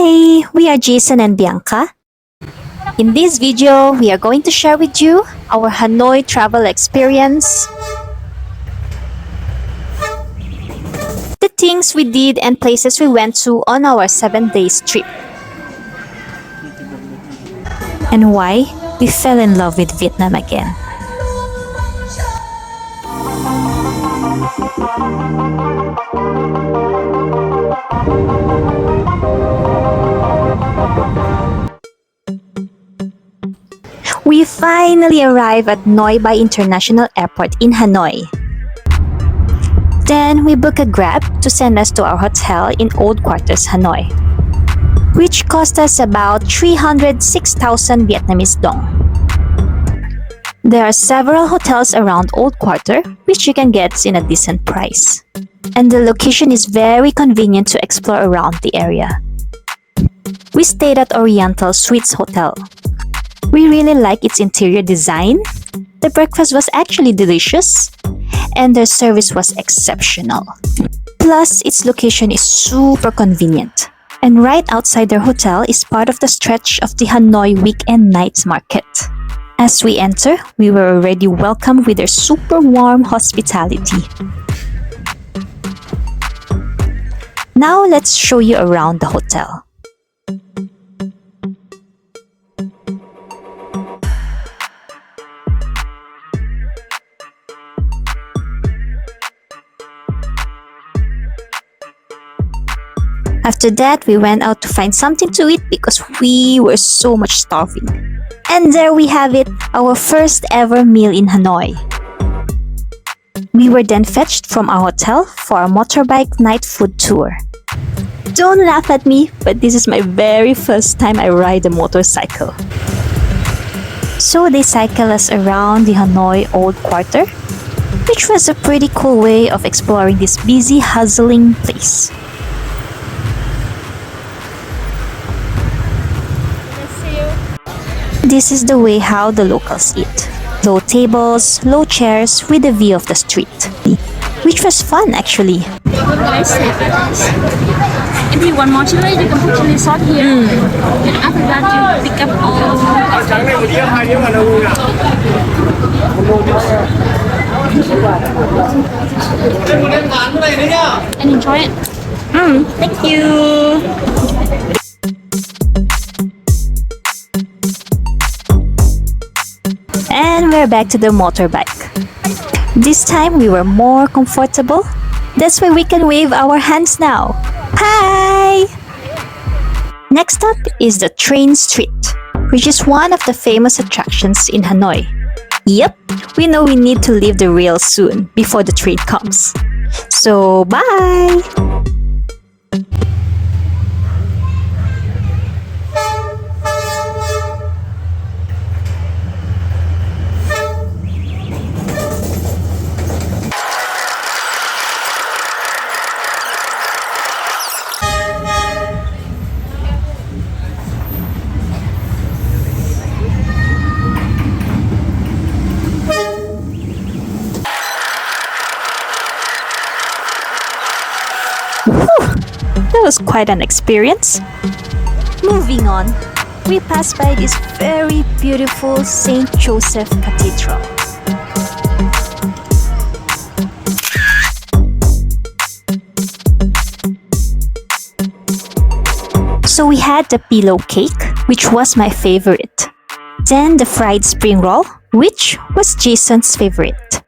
Hi, we are Jason and Bianca. In this video, we are going to share with you our Hanoi travel experience, the things we did and places we went to on our 7 day trip, and why we fell in love with Vietnam again. We finally arrived at Noi Bai International Airport in Hanoi. Then we booked a Grab to send us to our hotel in Old Quarters, Hanoi, which cost us about 306,000 Vietnamese dong. There are several hotels around Old Quarter which you can get in a decent price. And the location is very convenient to explore around the area. We stayed at Oriental Suites Hotel. We really like its interior design. The breakfast was actually delicious, and their service was exceptional. Plus, its location is super convenient. And right outside their hotel is part of the stretch of the Hanoi Weekend Nights Market. As we enter, we were already welcomed with their super warm hospitality. Now let's show you around the hotel. After that, we went out to find something to eat because we were so much starving. And there we have it, our first ever meal in Hanoi. We were then fetched from our hotel for a motorbike night food tour. Don't laugh at me, but this is my very first time I ride a motorcycle. So they cycle us around the Hanoi Old Quarter, which was a pretty cool way of exploring this busy, hustling place. This is the way how the locals eat. Low tables, low chairs with a view of the street. Which was fun actually. If you want more chili, you can put chili sauce here. And after that, you pick up all. And enjoy it. Thank you! And we're back to the motorbike. This time we were more comfortable. That's why we can wave our hands now. Hi! Next up is the train street, which is one of the famous attractions in Hanoi. Yep, we know we need to leave the rail soon before the train comes. So, bye! That was quite an experience. Moving on, we passed by this very beautiful St. Joseph Cathedral. So we had the pillow cake, which was my favorite. Then the fried spring roll, which was Jason's favorite.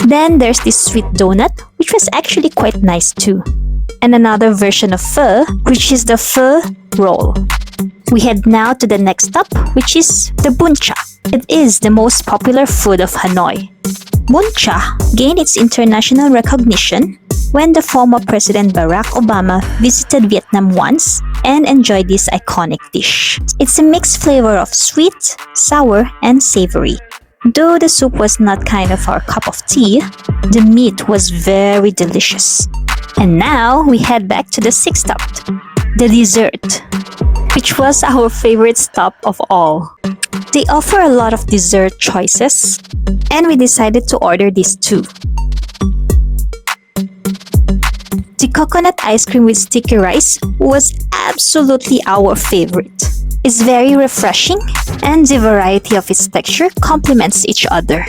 Then there's this sweet donut, which was actually quite nice too. And another version of pho, which is the pho roll. We head now to the next stop, which is the bun cha. It is the most popular food of Hanoi. Bun cha gained its international recognition when the former President Barack Obama visited Vietnam once and enjoyed this iconic dish. It's a mixed flavor of sweet, sour, and savory. Though the soup was not kind of our cup of tea, the meat was very delicious. And now we head back to the sixth stop, the dessert, which was our favorite stop of all. They offer a lot of dessert choices, and we decided to order these too. The coconut ice cream with sticky rice was absolutely our favorite. It's very refreshing, and the variety of its texture complements each other.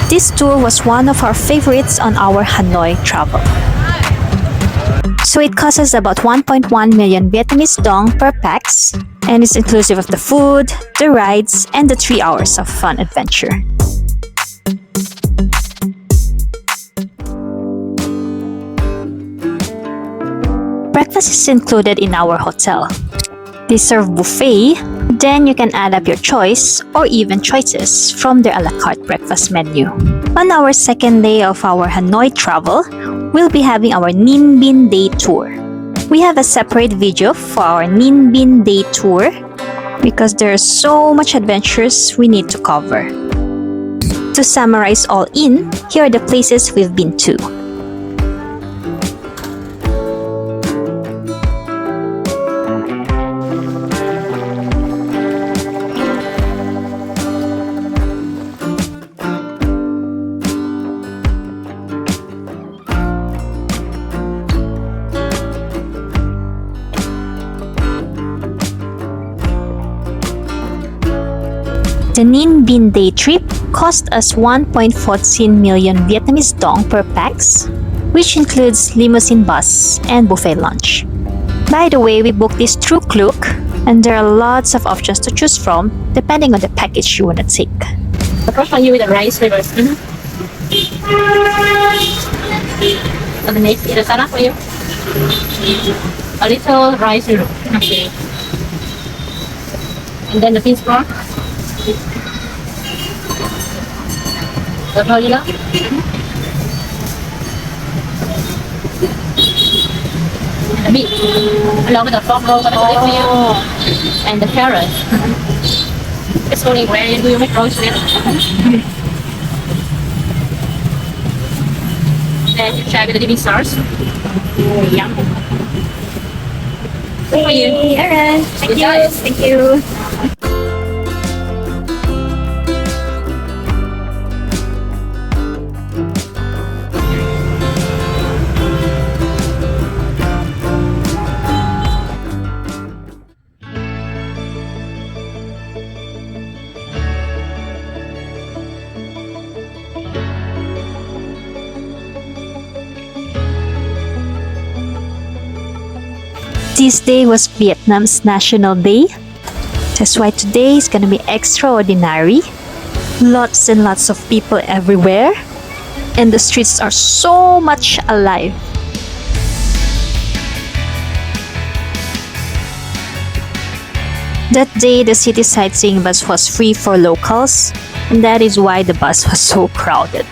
This tour was one of our favorites on our Hanoi Travel. So it cost us about 1.1 million Vietnamese dong per pax, and it's inclusive of the food, the rides, and the 3 hours of fun adventure. Breakfast is included in our hotel. They serve buffet, then you can add up your choice or even choices from their a la carte breakfast menu. On our second day of our Hanoi travel, we'll be having our Ninh Binh Day tour. We have a separate video for our Ninh Binh Day tour because there are so much adventures we need to cover. To summarize all in, here are the places we've been to. The Ninh Binh Day trip cost us 1.14 million Vietnamese dong per pax, which includes limousine bus and buffet lunch. By the way, we booked this through Klook, and there are lots of options to choose from depending on the package you want to take. The first one you with the rice flavors. So the next is the salad for you. A little rice syrup. Okay. And then the bean sprout. The vanilla. The meat. Along with the frog roll for you. And the carrot. It's only where do you make rolls with? Then you try with the dipping sauce. Yum. Good for you. Alright, thank you. Thank you. This day was Vietnam's National Day. That's why today is gonna be extraordinary. Lots and lots of people everywhere. And the streets are so much alive. That day, the city sightseeing bus was free for locals, and that is why the bus was so crowded.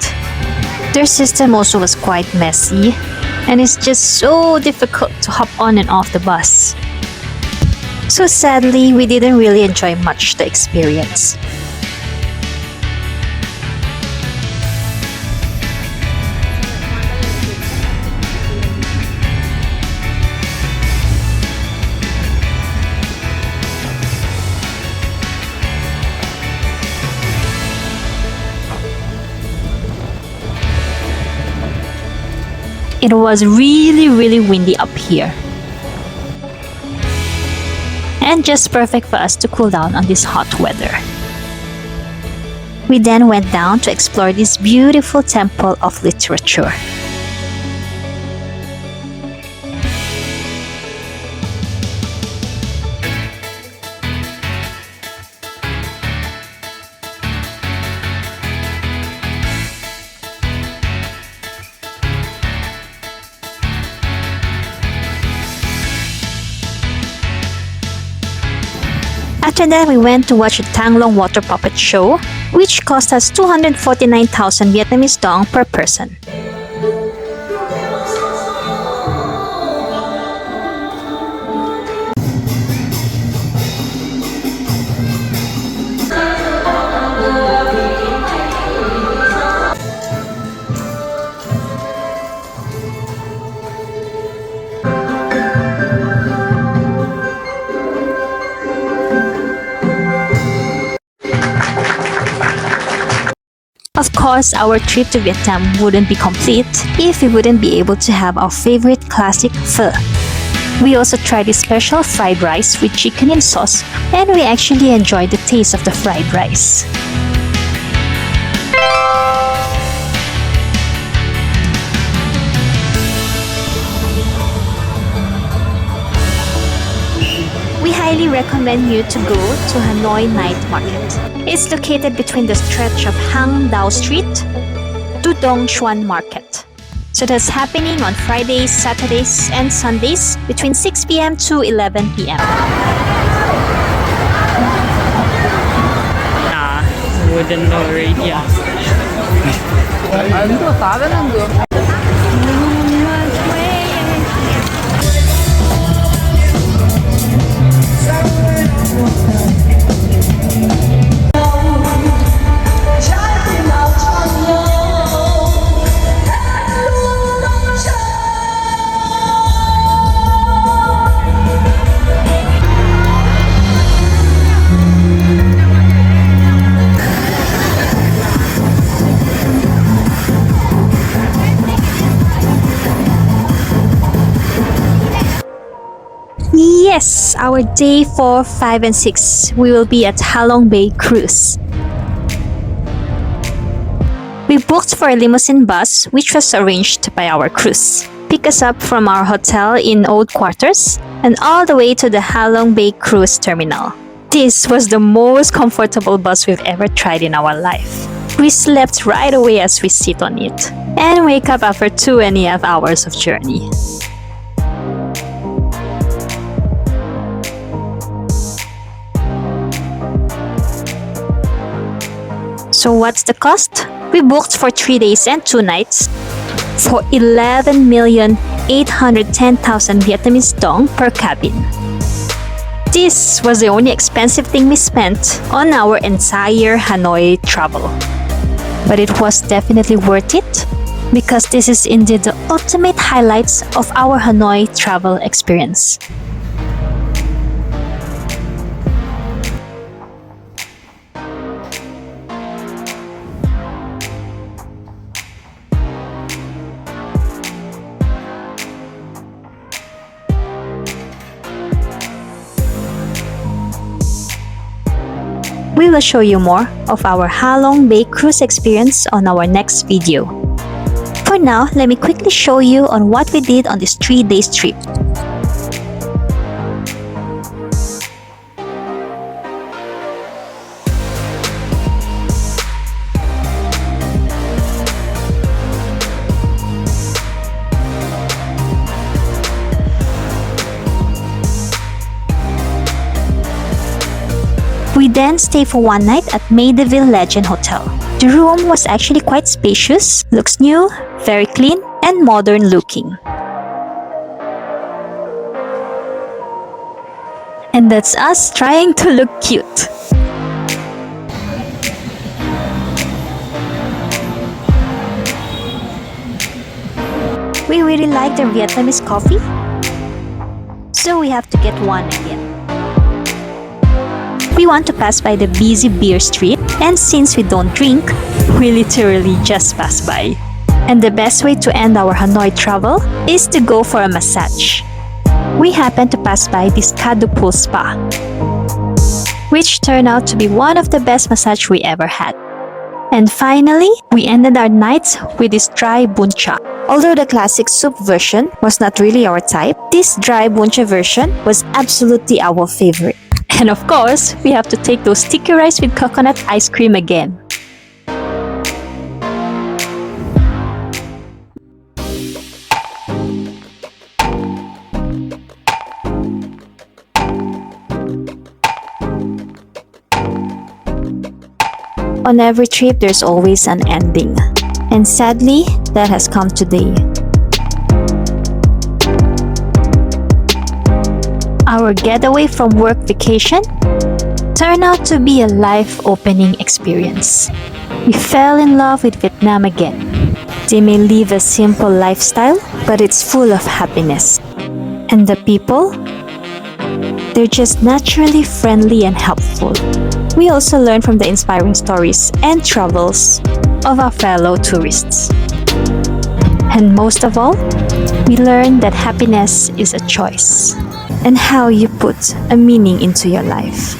Their system also was quite messy, and it's just so difficult to hop on and off the bus. So sadly, we didn't really enjoy much the experience. It was really windy up here. And just perfect for us to cool down on this hot weather. We then went down to explore this beautiful temple of literature. After that, we went to watch a Thang Long water puppet show, which cost us 249,000 Vietnamese dong per person. course, our trip to Vietnam wouldn't be complete if we wouldn't be able to have our favorite classic pho. We also tried this special fried rice with chicken in sauce, and we actually enjoyed the taste of the fried rice. We highly recommend you to go to Hanoi Night Market. It's located between the stretch of Hang Dao Street to Dong Xuan Market. So that's happening on Fridays, Saturdays, and Sundays between 6 p.m. to 11 p.m. Nah, wouldn't know already. Yes, our day 4, 5, and 6, we will be at Halong Bay Cruise. We booked for a limousine bus which was arranged by our cruise. Pick us up from our hotel in Old Quarters and all the way to the Halong Bay Cruise Terminal. This was the most comfortable bus we've ever tried in our life. We slept right away as we sit on it and wake up after 2.5 hours of journey. So what's the cost? We booked for 3 days and 2 nights for 11,810,000 Vietnamese dong per cabin. This was the only expensive thing we spent on our entire Hanoi travel. But it was definitely worth it because this is indeed the ultimate highlights of our Hanoi travel experience. We will show you more of our Halong Bay cruise experience on our next video. For now, let me quickly show you on what we did on this 3-day trip. We then stayed for 1 night at Maydeville Legend Hotel. The room was actually quite spacious, looks new, very clean, and modern looking. And that's us trying to look cute. We really like the Vietnamese coffee, so we have to get one again. We want to pass by the busy beer street, and since we don't drink, we literally just pass by. And the best way to end our Hanoi travel is to go for a massage. We happened to pass by this Pool Spa, which turned out to be one of the best massage we ever had. And finally, we ended our nights with this dry bun cha. Although the classic soup version was not really our type, this dry bun cha version was absolutely our favorite. And of course, we have to take those sticky rice with coconut ice cream again. On every trip, there's always an ending. And sadly, that has come today. Our getaway from work vacation turned out to be a life-opening experience. We fell in love with Vietnam again. They may live a simple lifestyle, but it's full of happiness. And the people? They're just naturally friendly and helpful. We also learn from the inspiring stories and travels of our fellow tourists. And most of all, we learn that happiness is a choice and how you put a meaning into your life.